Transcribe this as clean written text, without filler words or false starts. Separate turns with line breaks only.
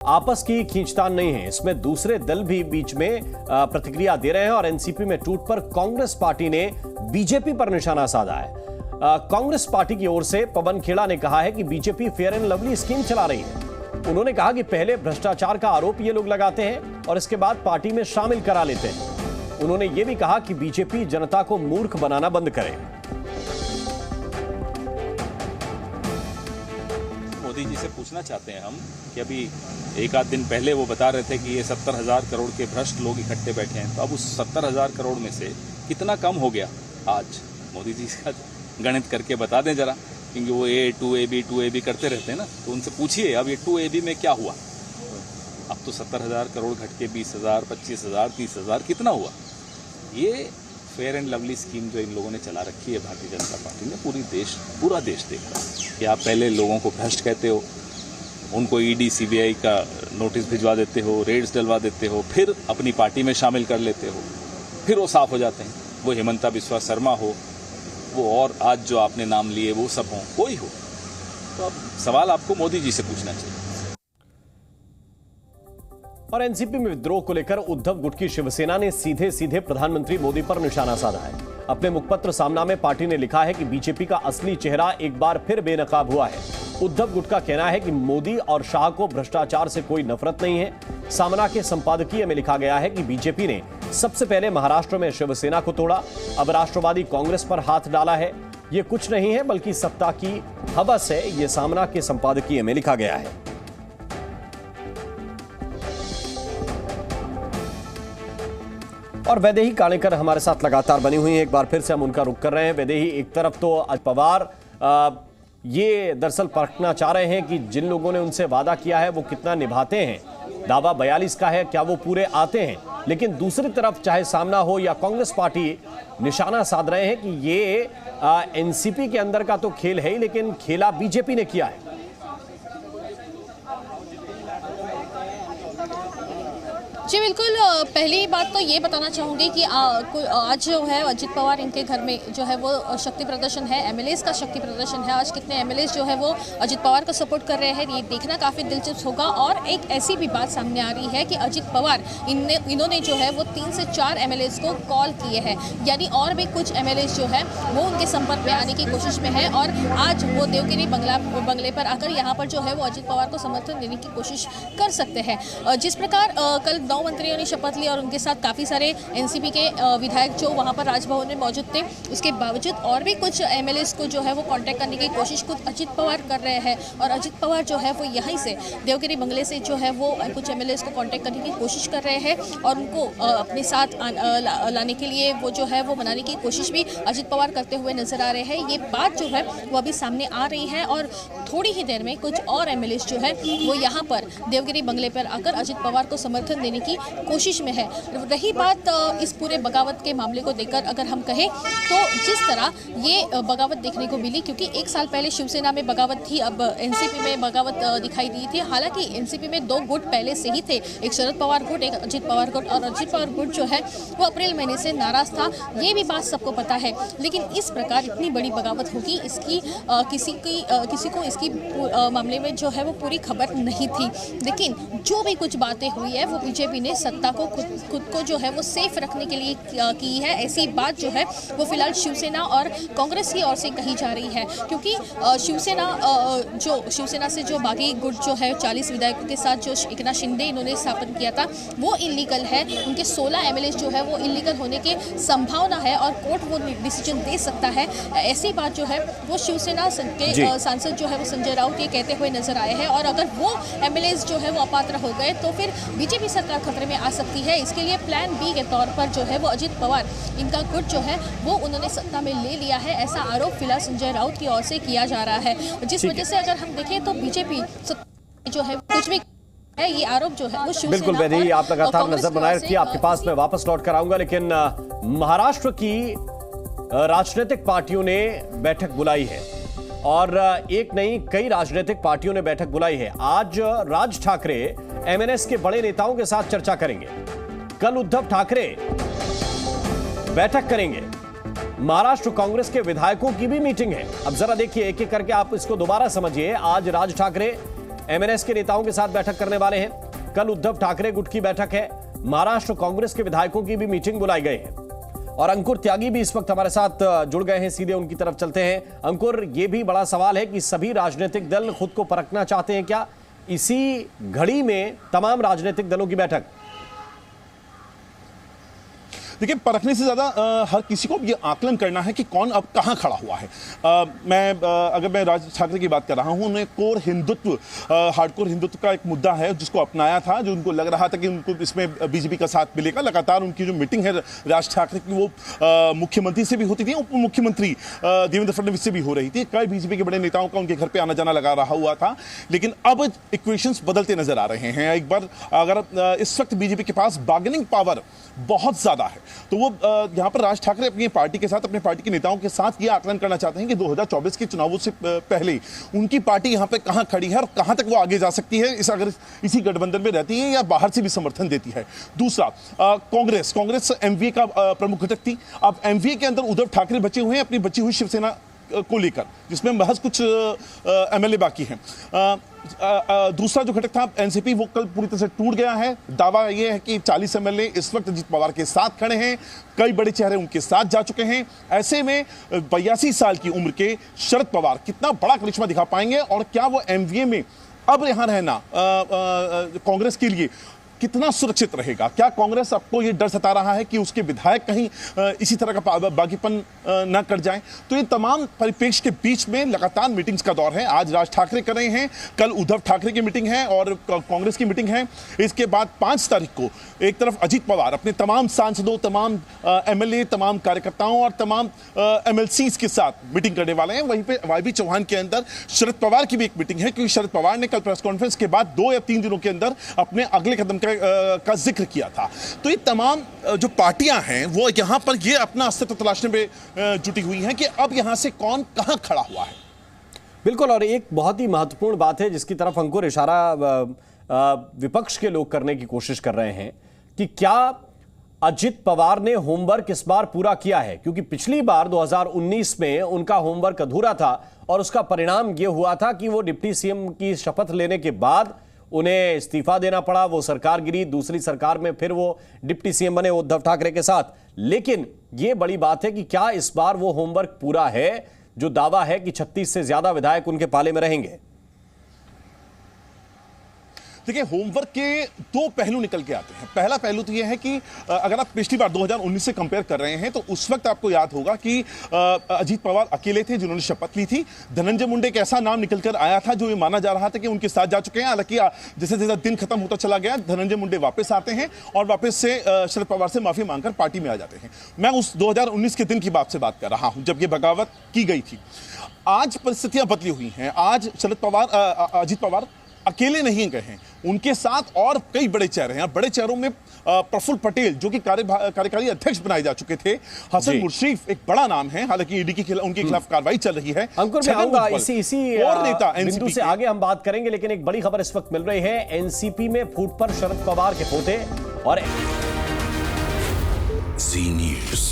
आपस की खींचतान नहीं है, इसमें दूसरे दल भी बीच में प्रतिक्रिया दे रहे हैं और एनसीपी में टूट पर कांग्रेस पार्टी ने बीजेपी पर निशाना साधा है। कांग्रेस पार्टी की ओर से पवन खेड़ा ने कहा है कि BJP fair and lovely scheme चला रही है। उन्होंने कहा कि पहले भ्रष्टाचार का आरोप ये लोग लगाते हैं और इसके बाद पार्टी में शामिल करा लेते हैं। उन्होंने ये भी कहा कि बीजेपी जनता को मूर्ख बनाना बंद करे।
मोदी जी से पूछना चाहते हैं हम कि अभी एक आध दिन पहले वो बता रहे थे कि ये 70,000 करोड़ के भ्रष्ट लोग इकट्ठे बैठे हैं, तो अब उस 70,000 करोड़ में से कितना कम हो गया आज? मोदी जी इसका गणित करके बता दें जरा, क्योंकि वो A2AB करते रहते हैं ना, तो उनसे पूछिए अब ये 2AB में क्या हुआ। अब तो 70,000 करोड़ घट के 20,000, 25,000, 30,000 कितना हुआ? ये फेयर एंड लवली स्कीम जो इन लोगों ने चला रखी है भारतीय जनता पार्टी ने, पूरा देश देख रहा है कि आप पहले लोगों को भ्रष्ट कहते हो, उनको ईडी सीबीआई का नोटिस भिजवा देते हो, रेड्स डलवा देते हो, फिर अपनी पार्टी में शामिल कर लेते हो, फिर वो साफ हो जाते हैं। वो हेमंता बिस्वा शर्मा हो, वो और आज जो आपने नाम लिए वो सब हो, कोई हो, तो अब सवाल आपको मोदी जी से पूछना चाहिए।
और एनसीपी में विद्रोह को लेकर उद्धव गुट की शिवसेना ने सीधे सीधे प्रधानमंत्री मोदी पर निशाना साधा है। अपने मुखपत्र सामना में पार्टी ने लिखा है कि बीजेपी का असली चेहरा एक बार फिर बेनकाब हुआ है। उद्धव गुट का कहना है कि मोदी और शाह को भ्रष्टाचार से कोई नफरत नहीं है। सामना के संपादकीय में लिखा गया है कि बीजेपी ने सबसे पहले महाराष्ट्र में शिवसेना को तोड़ा, अब राष्ट्रवादी कांग्रेस पर हाथ डाला है। ये कुछ नहीं है बल्कि सत्ता की हवस है, ये सामना के संपादकीय में लिखा गया है। और वैदेही कालेकर हमारे साथ लगातार बनी हुई हैं, एक बार फिर से हम उनका रुख कर रहे हैं। वैदेही, एक तरफ तो अजित पवार ये दरअसल परखना चाह रहे हैं कि जिन लोगों ने उनसे वादा किया है वो कितना निभाते हैं। दावा 42 का है, क्या वो पूरे आते हैं? लेकिन दूसरी तरफ चाहे सामना हो या कांग्रेस पार्टी निशाना साध रहे हैं कि ये एनसीपी के अंदर का तो खेल है ही, लेकिन खेला बीजेपी ने किया है।
जी बिल्कुल, पहली बात तो ये बताना चाहूँगी कि आज जो है अजित पवार इनके घर में जो है वो शक्ति प्रदर्शन है, एमएलएस का शक्ति प्रदर्शन है। आज कितने एमएलएस जो है वो अजित पवार को सपोर्ट कर रहे हैं, ये देखना काफ़ी दिलचस्प होगा। और एक ऐसी भी बात सामने आ रही है कि अजित पवार इन्होंने जो है वो 3 से 4 एमएलएस को कॉल किए हैं, यानी और भी कुछ एमएलएस जो है वो उनके संपर्क में आने की कोशिश में है। और आज वो देवगिरी बंगले पर आकर यहाँ पर जो है वो अजित पवार को समर्थन देने की कोशिश कर सकते हैं। जिस प्रकार कल 9 मंत्रियों ने शपथ ली और उनके साथ काफ़ी सारे एनसीपी के विधायक जो वहां पर राजभवन में मौजूद थे, उसके बावजूद और भी कुछ एमएलएस को जो है वो कांटेक्ट करने की कोशिश खुद अजित पवार कर रहे हैं। और अजित पवार जो है वो यहीं से देवगिरी बंगले से जो है वो कुछ एमएलएस को कांटेक्ट करने की कोशिश कर रहे हैं और उनको अपने साथ लाने के लिए वो जो है वो मनाने की कोशिश भी अजित पवार करते हुए नजर आ रहे हैं। ये बात जो है वो अभी सामने आ रही है और थोड़ी ही देर में कुछ और एमएलएस जो है वो यहाँ पर देवगिरी बंगले पर आकर अजित पवार को समर्थन देने की कोशिश में है। रही बात इस पूरे बगावत के मामले को देखकर अगर हम कहें तो जिस तरह ये बगावत देखने को मिली, क्योंकि 1 साल पहले शिवसेना में बगावत थी, अब एनसीपी में बगावत दिखाई दी थी। हालांकि एनसीपी में 2 गुट पहले से ही थे, एक शरद पवार गुट, एक अजित पवार गुट। और अजित पवार गुट जो है वो अप्रैल महीने से नाराज था, ये भी बात सबको पता है। लेकिन इस प्रकार इतनी बड़ी बगावत होगी, इसकी किसी को इसकी मामले में जो है वो पूरी खबर नहीं थी। लेकिन जो भी कुछ बातें हुई है वो बीजेपी ने सत्ता को खुद को जो है वो सेफ रखने के लिए की है। ऐसी बात जो है वो फिलहाल शिवसेना और कांग्रेस की ओर से कही जा रही है, क्योंकि शिवसेना से जो बागी गुट जो है 40 विधायकों के साथ जो एकनाथ शिंदे इन्होंने स्थापन किया था वो इलीगल है। उनके 16 एमएलए जो है वो इलीगल होने की संभावना है और कोर्ट वो डिसीजन दे सकता है। ऐसी बात जो है वो शिवसेना के सांसद जो है वो संजय राउत ये कहते हुए नजर आए हैं। और अगर वो एमएलए जो है वो अपात्र हो गए तो फिर बीजेपी सरकार खतरे में आ सकती है। इसके लिए प्लान बी के तौर पर जो है वो अजित पवार इनका गुट जो है वो उन्होंने सत्ता में ले लिया है, ऐसा आरोप फिलहाल संजय राउत की ओर से किया जा रहा है। जिस वजह से अगर हम देखें तो बीजेपी जो है कुछ भी है, ये आरोप जो है वो शिवसेना।
बिल्कुल वैदेही, आप लगातार नजर बनाए रखिए, आपके पास मैं वापस लौट कर आऊंगा। लेकिन महाराष्ट्र की राजनीतिक पार्टियों ने बैठक बुलाई है और एक नहीं कई राजनीतिक पार्टियों ने बैठक बुलाई है। आज राज ठाकरे एमएनएस के बड़े नेताओं के साथ चर्चा करेंगे, कल उद्धव ठाकरे बैठक करेंगे, महाराष्ट्र कांग्रेस के विधायकों की भी मीटिंग है। अब जरा देखिए एक एक करके आप इसको दोबारा समझिए। आज राज ठाकरे एमएनएस के नेताओं के साथ बैठक करने वाले हैं। कल उद्धव ठाकरे गुट की बैठक है। महाराष्ट्र कांग्रेस के विधायकों की भी मीटिंग बुलाई गई है और अंकुर त्यागी भी इस वक्त हमारे साथ जुड़ गए हैं। सीधे उनकी तरफ चलते हैं। अंकुर, ये भी बड़ा सवाल है कि सभी राजनीतिक दल खुद को परखना चाहते हैं क्या? इसी घड़ी में तमाम राजनीतिक दलों की बैठक।
देखिए, परखने से ज्यादा हर किसी को ये आकलन करना है कि कौन अब कहां खड़ा हुआ है। अगर मैं राज ठाकरे की बात कर रहा हूं, उन्हें कोर हिंदुत्व, हार्डकोर हिंदुत्व का एक मुद्दा है जिसको अपनाया था, जो उनको लग रहा था कि उनको इसमें बीजेपी का साथ मिलेगा। लगातार उनकी जो मीटिंग है राज ठाकरे की, वो मुख्यमंत्री से भी होती थी, उप मुख्यमंत्री देवेंद्र फडणवीस से भी हो रही थी। कई बीजेपी के बड़े नेताओं का उनके घर पर आना जाना लगा रहा हुआ था, लेकिन अब इक्वेशंस बदलते नजर आ रहे हैं। एक बार अगर इस वक्त बीजेपी के पास बार्गेनिंग पावर बहुत ज्यादा है, तो वो यहां पर राज ठाकरे अपनी पार्टी के साथ, अपने पार्टी के नेताओं के साथ ये आकलन करना चाहते हैं कि 2024 के चुनावों से पहले उनकी पार्टी यहां पे कहां खड़ी है और कहां तक वो आगे जा सकती है, अगर इसी गठबंधन में रहती है या बाहर से भी समर्थन देती है। दूसरा, कांग्रेस एमवीए का प्रमुख घटक थी। अब एमवीए के अंदर उद्धव ठाकरे बचे हुए हैं अपनी बची हुई शिवसेना को लेकर, जिसमें महज कुछ एमएलए बाकी हैं। दूसरा जो घटक था एनसीपी, वो कल पूरी तरह से टूट गया है। दावा यह है कि 40 एमएलए इस वक्त अजीत पवार के साथ खड़े हैं, कई बड़े चेहरे उनके साथ जा चुके हैं। ऐसे में 82 साल की उम्र के शरद पवार कितना बड़ा करिश्मा दिखा पाएंगे और क्या वो एमवीए में अब यहां रहना कांग्रेस के लिए कितना सुरक्षित रहेगा? क्या कांग्रेस आपको ये डर सता रहा है कि उसके विधायक कहीं इसी तरह का बागीपन न कर जाएं? तो ये तमाम परिप्रेक्ष्य के बीच में लगातार मीटिंग्स का दौर है। आज राज ठाकरे कर रहे हैं, कल उद्धव ठाकरे की मीटिंग है और कांग्रेस की मीटिंग है। इसके बाद 5 तारीख को एक तरफ अजीत पवार अपने तमाम सांसदों, तमाम एमएलए, तमाम कार्यकर्ताओं और तमाम एमएलसीज के साथ मीटिंग करने वाले हैं। वहीं पे वाईबी चौहान के अंदर शरद पवार की भी एक मीटिंग है, क्योंकि शरद पवार ने कल प्रेस कॉन्फ्रेंस के बाद 2 या 3 दिनों के अंदर अपने अगले कदम का जिक्र किया था। तो ये तमाम जो पार्टियां हैं वो यहां पर ये अपना अस्तित्व तलाशने में जुटी हुई हैं कि अब यहां से कौन कहां खड़ा हुआ है।
बिल्कुल, और एक बहुत ही महत्वपूर्ण बात है जिसकी तरफ अंकुर इशारा विपक्ष के लोग करने की कोशिश कर रहे हैं कि क्या अजित पवार ने होमवर्क इस बार पूरा किया है? क्योंकि पिछली बार 2019 में उनका होमवर्क अधूरा था और उसका परिणाम यह हुआ था कि वो डिप्टी सीएम की शपथ लेने के बाद उन्हें इस्तीफा देना पड़ा। वो सरकार गिरी, दूसरी सरकार में फिर वो डिप्टी सीएम बने उद्धव ठाकरे के साथ। लेकिन यह बड़ी बात है कि क्या इस बार वो होमवर्क पूरा है, जो दावा है कि 36 से ज्यादा विधायक उनके पाले में रहेंगे?
देखिए, होमवर्क के 2 पहलू निकल के आते हैं। पहला पहलू तो यह है कि अगर आप पिछली बार 2019 से कंपेयर कर रहे हैं तो उस वक्त आपको याद होगा कि अजीत पवार अकेले थे जिन्होंने शपथ ली थी। धनंजय मुंडे एक ऐसा नाम निकल कर आया था जो ये माना जा रहा था कि उनके साथ जा चुके हैं। हालांकि जैसे जैसे दिन खत्म होता चला गया, धनंजय मुंडे वापस आते हैं और वापस से शरद पवार से माफी मांगकर पार्टी में आ जाते हैं। मैं उस 2019 के दिन की बात से बात कर रहा हूं जब ये बगावत की गई थी। आज परिस्थितियां बदली हुई हैं। आज अजीत पवार अकेले नहीं गए हैं, उनके साथ और कई बड़े चेहरे हैं। बड़े चेहरों में प्रफुल्ल पटेल जो कि कार्यकारी अध्यक्ष बनाए जा चुके थे, हसन मुर्शीफ एक बड़ा नाम है, हालांकि ईडी की उनके खिलाफ कार्रवाई चल रही है।
अंकुर, मैं आऊंगा इसी और नेता बिंदु से आगे हम बात करेंगे, लेकिन एक बड़ी खबर इस वक्त मिल रही है। एनसीपी में फूट पर शरद पवार के पोते और
जी न्यूज़।